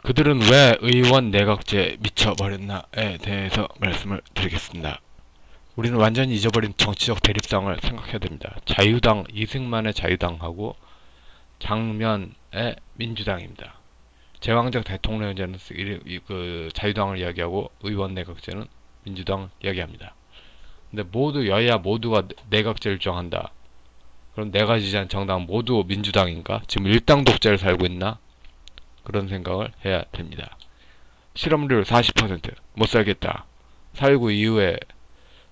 그들은 왜 의원 내각제에 미쳐버렸나에 대해서 말씀을 드리겠습니다. 우리는 완전히 잊어버린 정치적 대립상을 생각해야 됩니다. 자유당, 이승만의 자유당하고 장면의 민주당입니다. 제왕적 대통령제는 그 자유당을 이야기하고 의원 내각제는 민주당 이야기합니다. 근데 모두 여야 모두가 내각제를 주장한다. 그럼 내가 지지한 정당 모두 민주당인가? 지금 일당 독재를 살고 있나? 그런 생각을 해야 됩니다. 실업률 40% 못살겠다. 살구 이후에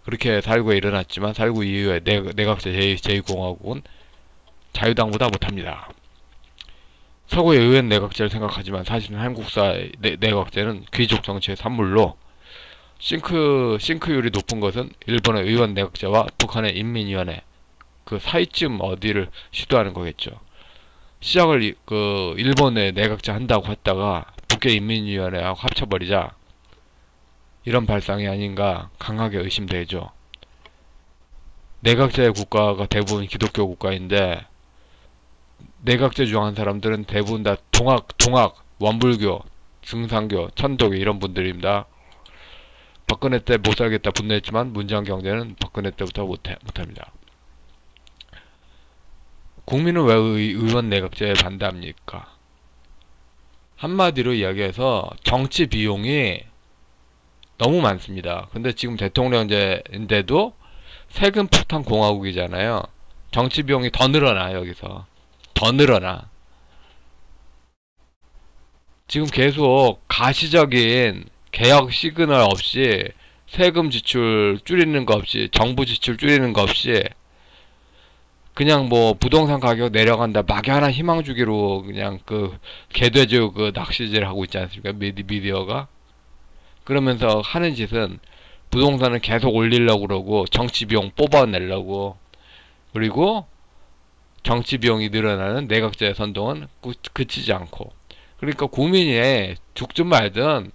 그렇게 살구에 일어났지만 살구 이후에 내각제 제2공화국은 자유당보다 못합니다. 서구의 의원 내각제를 생각하지만 사실은 한국사의 내각제는 귀족 정치의 산물로 싱크율이 높은 것은 일본의 의원 내각제와 북한의 인민위원회 그 사이쯤 어디를 시도하는 거겠죠. 시작을 일본의 내각제 한다고 했다가 북의 인민위원회하고 합쳐버리자 이런 발상이 아닌가 강하게 의심되죠. 내각제 국가가 대부분 기독교 국가인데 내각제 주장한 사람들은 대부분 다 동학, 원불교, 증상교, 천도교 이런 분들입니다. 박근혜 때 못살겠다 분노했지만 문재인 박근혜 때부터 못합니다. 국민은 왜 의원 내각제에 반대합니까? 한마디로 이야기해서 정치 비용이 너무 많습니다. 근데 지금 대통령제인데도 세금 폭탄 공화국이잖아요. 정치 비용이 더 늘어나. 여기서 더 늘어나. 지금 계속 가시적인 개혁 시그널 없이 세금 지출 줄이는 거 없이 정부 지출 줄이는 거 없이 그냥 뭐 부동산 가격 내려간다 막연한 희망 주기로 그냥 그 개돼지 그 낚시질 하고 있지 않습니까? 미디어가 그러면서 하는 짓은 부동산을 계속 올리려고 그러고 정치 비용 뽑아내려고 그리고 정치 비용이 늘어나는 내각제 선동은 그치지 않고 그러니까 국민이 죽든 말든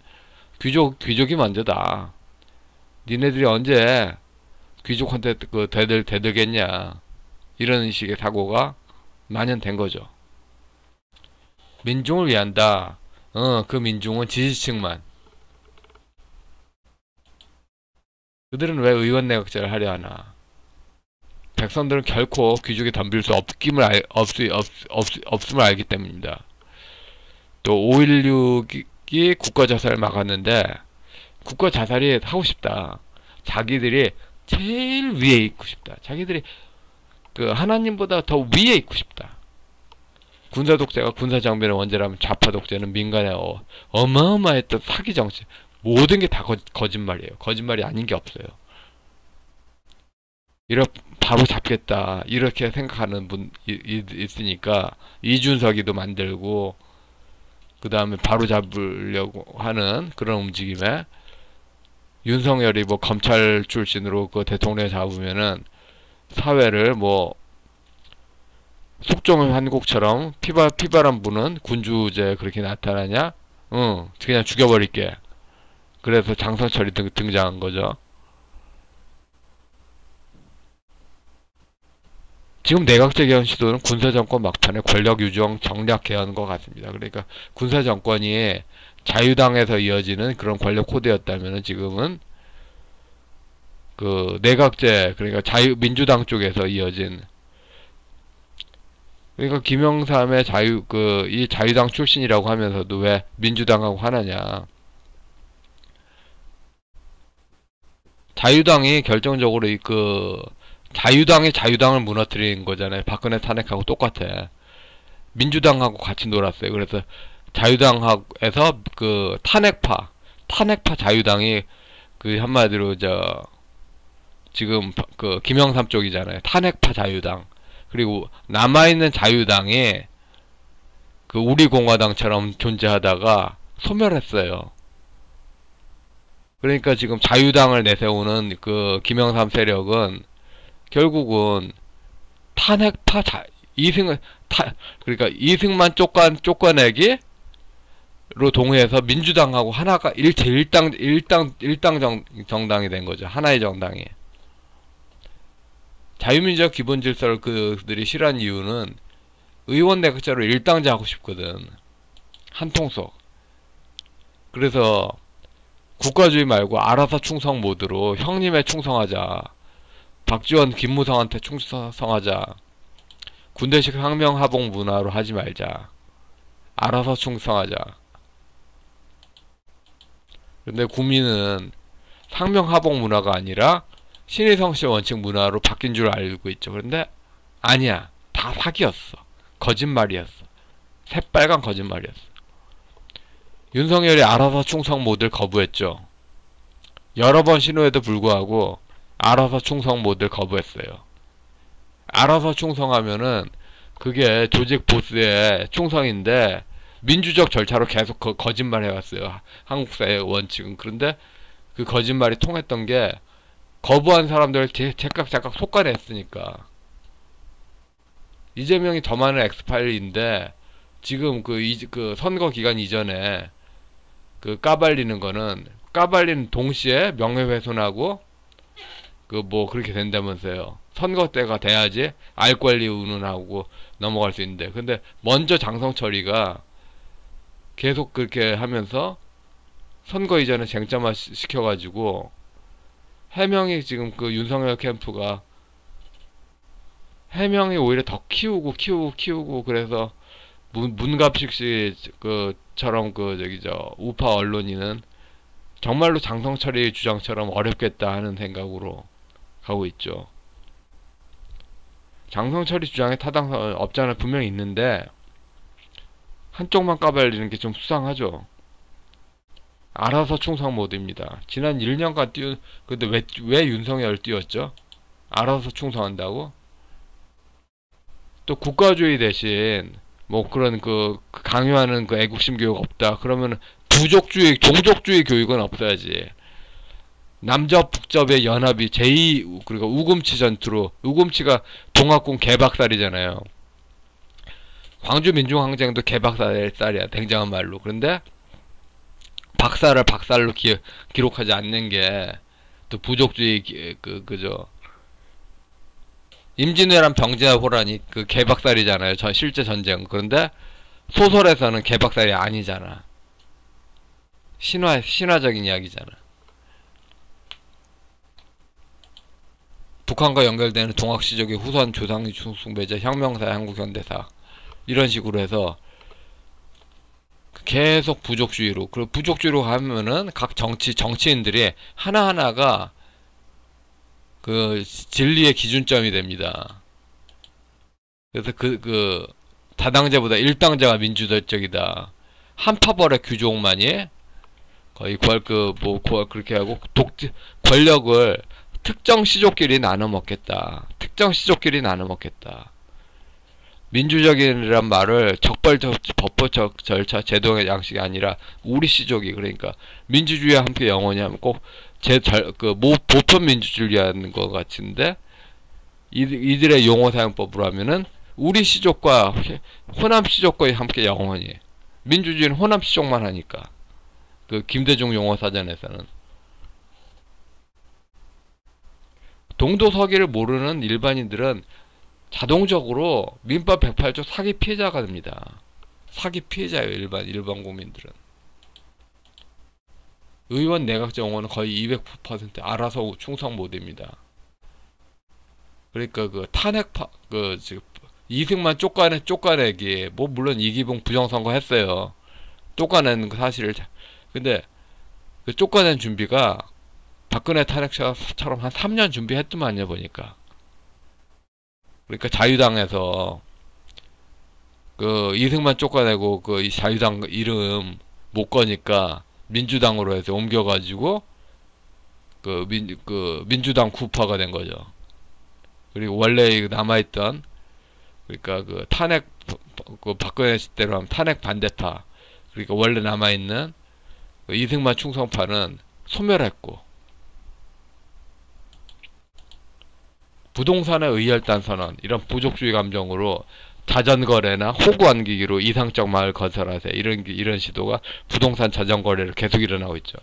귀족이 먼저다. 니네들이 언제 귀족한테 그 대들겠냐 이런 식의 사고가 만연된 거죠. 민중을 위한다. 그 민중은 지지층만. 그들은 왜 의원 내각제를 하려 하나? 백성들은 결코 귀족에 덤빌 수 없음을 알기 때문입니다. 또 5.16이 국가자살을 막았는데 국가자살이 하고 싶다. 자기들이 제일 위에 있고 싶다. 자기들이 그 하나님보다 더 위에 있고 싶다. 군사독재가 군사정변의 원죄라면 좌파독재는 민간의 어마어마했던 사기정치. 모든 게 다 거짓말이에요. 거짓말이 아닌 게 없어요. 바로 잡겠다 이렇게 생각하는 분 있으니까 이준석이도 만들고 그 다음에 바로 잡으려고 하는 그런 움직임에 윤석열이 뭐 검찰 출신으로 그 대통령 잡으면은 사회를 뭐 속정의 한국처럼 피바람 부는 군주제 그렇게 나타나냐? 그냥 죽여버릴게. 그래서 장성철이 등장한 거죠. 지금 내각제 개헌 시도는 군사정권 막판에 권력 유정 정략 개헌과 같습니다. 그러니까 군사정권이 자유당에서 이어지는 그런 권력 코드였다면 지금은 그 내각제 그러니까 민주당 쪽에서 이어진 그러니까 김영삼의 이 자유당 출신이라고 하면서도 왜 민주당하고 하나냐? 자유당이 결정적으로 자유당이 자유당을 무너뜨린 거잖아요. 박근혜 탄핵하고 똑같아. 민주당하고 같이 놀았어요. 그래서 자유당에서 그 탄핵파 자유당이 그 한마디로 지금 그 김영삼 쪽이잖아요. 탄핵파 자유당. 그리고 남아있는 자유당이 그 우리공화당처럼 존재하다가 소멸했어요. 그러니까 지금 자유당을 내세우는 그 김영삼 세력은 결국은 탄핵파 그러니까 이승만 쫓아내기로 동의해서 민주당하고 하나가 일당 정당이 된 거죠. 하나의 정당이. 자유민주적 기본 질서를 그들이 싫어하는 이유는 의원 내각제로 일당제 하고 싶거든. 한통속. 그래서 국가주의 말고 알아서 충성 모드로 형님에 충성하자. 박지원, 김무성한테 충성하자. 군대식 혁명 하복 문화로 하지 말자. 알아서 충성하자. 근데 국민은 상명 하복 문화가 아니라 신의성시 원칙 문화로 바뀐 줄 알고 있죠. 그런데 아니야. 다 사기였어. 거짓말이었어. 새빨간 거짓말이었어. 윤석열이 알아서 충성 모드를 거부했죠. 여러 번 신호에도 불구하고 알아서 충성 모드를 거부했어요. 알아서 충성하면은 그게 조직 보스의 충성인데 민주적 절차로 계속 거짓말 해왔어요. 한국 사회의 원칙은. 그런데 그 거짓말이 통했던 게 거부한 사람들을 제깍 속아냈으니까. 이재명이 더 많은 엑스파일인데 지금 그 선거 기간 이전에 그 까발리는 거는 까발리는 동시에 명예훼손하고 그 뭐 그렇게 된다면서요. 선거 때가 돼야지 알 권리 운운하고 넘어갈 수 있는데 근데 먼저 장성철이가 계속 그렇게 하면서 선거 이전에 쟁점화 시켜가지고 해명이 지금 그 윤석열 캠프가 해명이 오히려 더 키우고 그래서 문갑식 씨 그처럼 우파 언론인은 정말로 장성철의 주장처럼 어렵겠다 하는 생각으로 가고 있죠. 장성철이 주장에 타당성 없잖아 분명히 있는데 한쪽만 까발리는 게 좀 수상하죠. 알아서 충성 모드입니다. 지난 1년간 근데 왜 윤석열 띄웠죠? 알아서 충성한다고? 또 국가주의 대신 뭐 그런 강요하는 애국심 교육 없다. 그러면 부족주의, 종족주의 교육은 없어야지. 남접 북접의 연합이 그리고 우금치 전투로 우금치가 동학군 개박살이잖아요. 광주 민중항쟁도 개박살이야. 냉정한 말로. 그런데 박살을 박살로 기록하지 않는 게 또 부족주의 그죠. 임진왜란 병제와 호란이 개박살이잖아요. 실제 전쟁. 그런데 소설에서는 개박살이 아니잖아. 신화적인 이야기잖아. 북한과 연결되는 동학시족의 후손 조상이 숭배자 혁명사 한국 현대사 이런 식으로 해서 계속 부족주의로 그리고 부족주의로 가면은 각 정치인들이 하나하나가 그 진리의 기준점이 됩니다. 그래서 다당제보다 일당제가 민주적이다. 한파벌의 규종만이 거의 그렇게 하고 권력을 특정 시족끼리 나눠 먹겠다. 민주적이란 말을 법적 절차, 제도의 양식이 아니라 우리 시족이 그러니까 민주주의와 함께 영원히 하면 꼭 보편 민주주의라는 것 같은데 이들의 용어 사용법으로 하면은 우리 시족과 호남 시족과 함께 영원히 민주주의는 호남 시족만 하니까 김대중 용어 사전에서는 동도서기를 모르는 일반인들은 자동적으로 민법 108조 사기 피해자가 됩니다. 사기 피해자예요. 일반 국민들은. 의원 내각 정원은 거의 200% 알아서 충성 모드입니다. 그러니까 이승만 쫓아내기 뭐 물론 이기붕 부정선거 했어요. 쫓아내는 거 사실을. 근데 그 쫓아낸 준비가 박근혜 탄핵처럼 한 3년 준비했더만요 보니까. 그러니까 자유당에서 이승만 쫓아내고 이 자유당 이름 못 거니까 민주당으로 해서 옮겨가지고 민주당 구파가 된 거죠. 그리고 원래 남아있던 그러니까 탄핵 박근혜 시대로 하면 탄핵 반대파 그러니까 원래 남아있는 이승만 충성파는 소멸했고 부동산의 의열단 선언 이런 부족주의 감정으로 자전거래나 호구 안기기로 이상적 마을 건설하세요. 이런 시도가 부동산 자전거래를 계속 일어나고 있죠.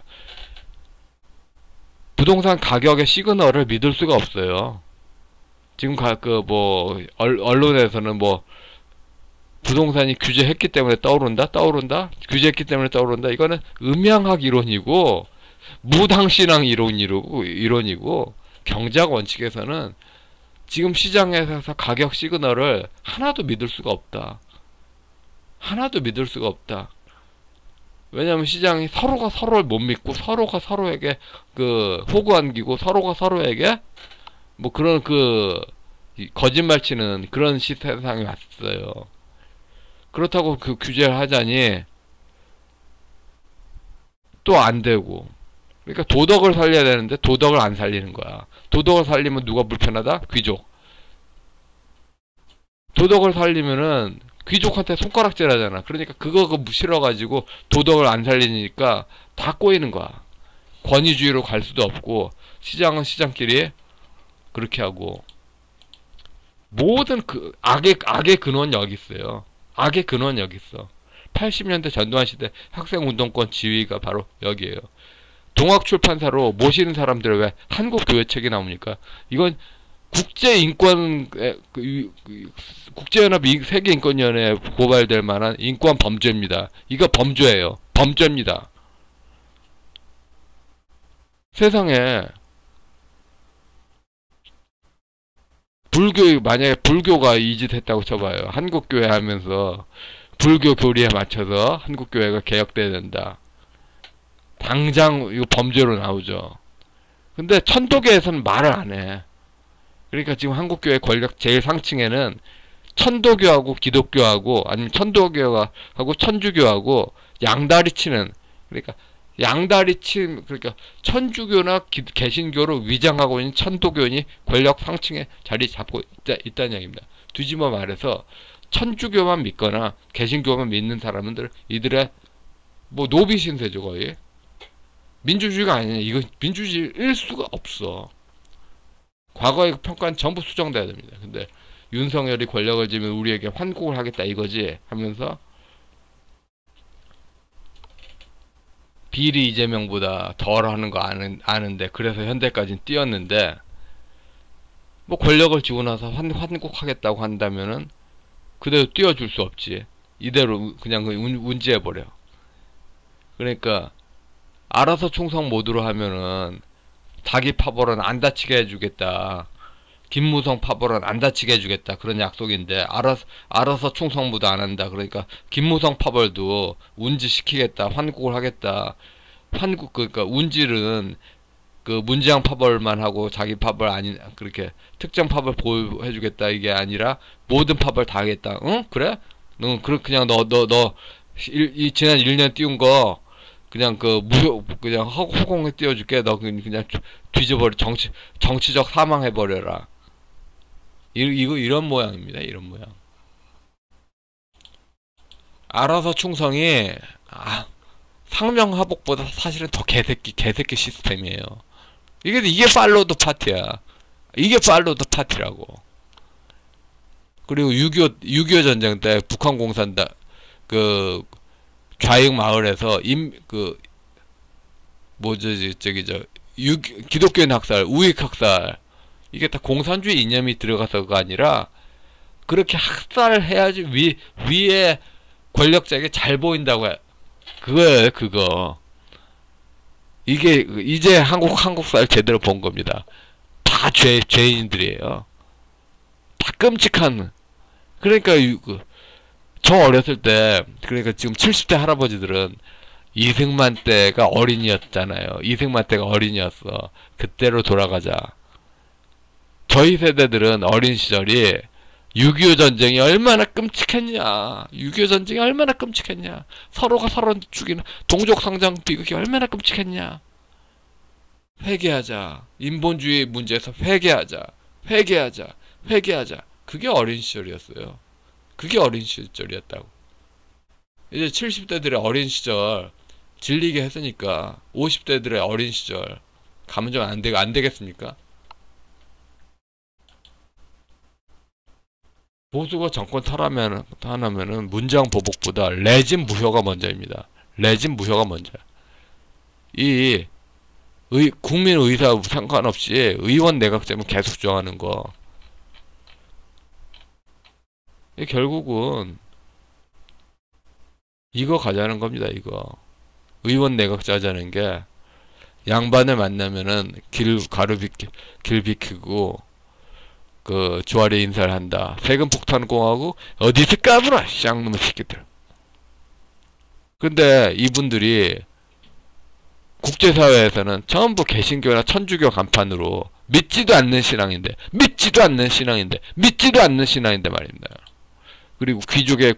부동산 가격의 시그널을 믿을 수가 없어요. 지금 언론에서는 부동산이 규제했기 때문에 떠오른다? 규제했기 때문에 떠오른다? 이거는 음양학 이론이고 무당신앙 이론이고 경제학 원칙에서는 지금 시장에서 가격 시그널을 하나도 믿을 수가 없다. 하나도 믿을 수가 없다. 왜냐하면 시장이 서로가 서로를 못 믿고 서로가 서로에게 호구 안기고 서로가 서로에게 뭐 그런 거짓말 치는 그런 세상이 왔어요. 그렇다고 규제를 하자니 또 안 되고. 그러니까 도덕을 살려야 되는데 도덕을 안 살리는 거야. 도덕을 살리면 누가 불편하다? 귀족. 도덕을 살리면은 귀족한테 손가락질 하잖아. 그러니까 그거 싫어가지고 도덕을 안 살리니까 다 꼬이는 거야. 권위주의로 갈 수도 없고 시장은 시장끼리 그렇게 하고 모든 악의 근원 여기 있어요. 악의 근원 여기 있어. 80년대 전두환 시대 학생운동권 지위가 바로 여기에요. 동학출판사로 모시는 사람들 왜 한국교회책이 나옵니까? 이건 국제연합 세계인권위원회에 고발될 만한 인권 범죄입니다. 이거 범죄예요. 범죄입니다. 세상에 만약에 불교가 이 짓 했다고 쳐봐요. 한국교회 하면서 불교 교리에 맞춰서 한국교회가 개혁돼야 된다. 당장 이거 범죄로 나오죠. 근데 천도교에서는 말을 안 해. 그러니까 지금 한국교회 권력 제일 상층에는 천도교하고 기독교하고 아니면 천도교하고 천주교하고 양다리 치는 그러니까 그러니까 천주교나 개신교를 위장하고 있는 천도교인이 권력 상층에 자리 잡고 있다는 얘기입니다. 뒤집어 말해서 천주교만 믿거나 개신교만 믿는 사람들 이들의 뭐 노비 신세죠 거의. 민주주의가 아니냐. 이거 민주주의일 수가 없어. 과거의 평가는 전부 수정돼야 됩니다. 근데 윤석열이 권력을 쥐면 우리에게 환국을 하겠다 이거지 하면서 비리 이재명보다 덜 하는 거 아는데 그래서 현대까지는 뛰었는데 뭐 권력을 쥐고 나서 환국하겠다고 한다면은 그대로 뛰어줄 수 없지. 이대로 그냥 운지해버려. 그러니까 알아서 충성 모드로 하면은 자기 파벌은 안 다치게 해주겠다. 김무성 파벌은 안 다치게 해주겠다. 그런 약속인데 알아서 충성 모드 안 한다. 그러니까 김무성 파벌도 운지시키겠다. 환국을 하겠다. 그러니까 운지는 문재양 파벌만 하고 자기 파벌 아닌 그렇게 특정 파벌 보호해주겠다 이게 아니라 모든 파벌 다 하겠다. 응? 그래? 너 그냥 너 지난 1년 띄운 거 그냥 그냥 허공에 띄워줄게. 너 그냥 뒤져버려. 정치적 사망해버려라. 이런 모양입니다. 이런 모양. 알아서 충성이 상명하복보다 사실은 더 개새끼 시스템이에요. 이게 팔로드 파티야. 이게 팔로드 파티라고. 그리고 6.25 전쟁 때 북한 공산당 좌익 마을에서 기독교인 학살, 우익 학살 이게 다 공산주의 이념이 들어가서가 아니라 그렇게 학살을 해야지 위에 권력자에게 잘 보인다고 해. 그거예요, 그거. 이게 이제 한국사를 제대로 본 겁니다. 다 죄인들이에요. 다 끔찍한. 그러니까 저 어렸을 때 그러니까 지금 70대 할아버지들은 이승만 때가 어린이였잖아요. 이승만 때가 어린이였어. 그때로 돌아가자. 저희 세대들은 어린 시절이 6.25 전쟁이 얼마나 끔찍했냐. 6.25 전쟁이 얼마나 끔찍했냐. 서로가 서로 죽이는 동족상장 비극이 얼마나 끔찍했냐. 회개하자. 인본주의 문제에서 회개하자. 그게 어린 시절이었어요. 그게 어린 시절이었다고. 이제 70대들의 어린 시절 질리게 했으니까 50대들의 어린 시절 가면 좀 안 되겠습니까? 보수가 정권 탈환하면은 문재양 보복보다 레짐 무효가 먼저입니다. 레짐 무효가 먼저야. 국민 의사 상관없이 의원 내각제면 계속 주장하는 거. 결국은 이거 가자는 겁니다. 이거 의원 내각 짜자는 게 양반을 만나면은 길 비키고 그 조아리 인사를 한다. 세금 폭탄 공하고 어디서 까불어 쌍놈의 새끼들. 근데 이분들이 국제사회에서는 전부 개신교나 천주교 간판으로 믿지도 않는 신앙인데 말입니다. 그리고 귀족의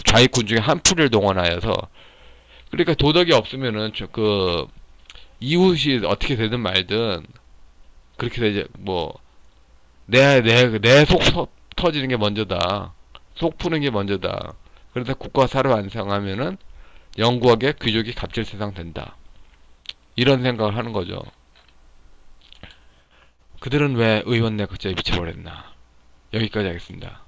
좌익군 중에 한 풀을 동원하여서, 그러니까 도덕이 없으면은 그 이웃이 어떻게 되든 말든 그렇게 되지. 뭐 내 속 터지는 게 먼저다. 속 푸는 게 먼저다. 그래서 국가 사를 완성하면은 영구하게 귀족이 갑질 세상 된다. 이런 생각을 하는 거죠. 그들은 왜 의원 내각제에 미쳐버렸나. 여기까지 하겠습니다.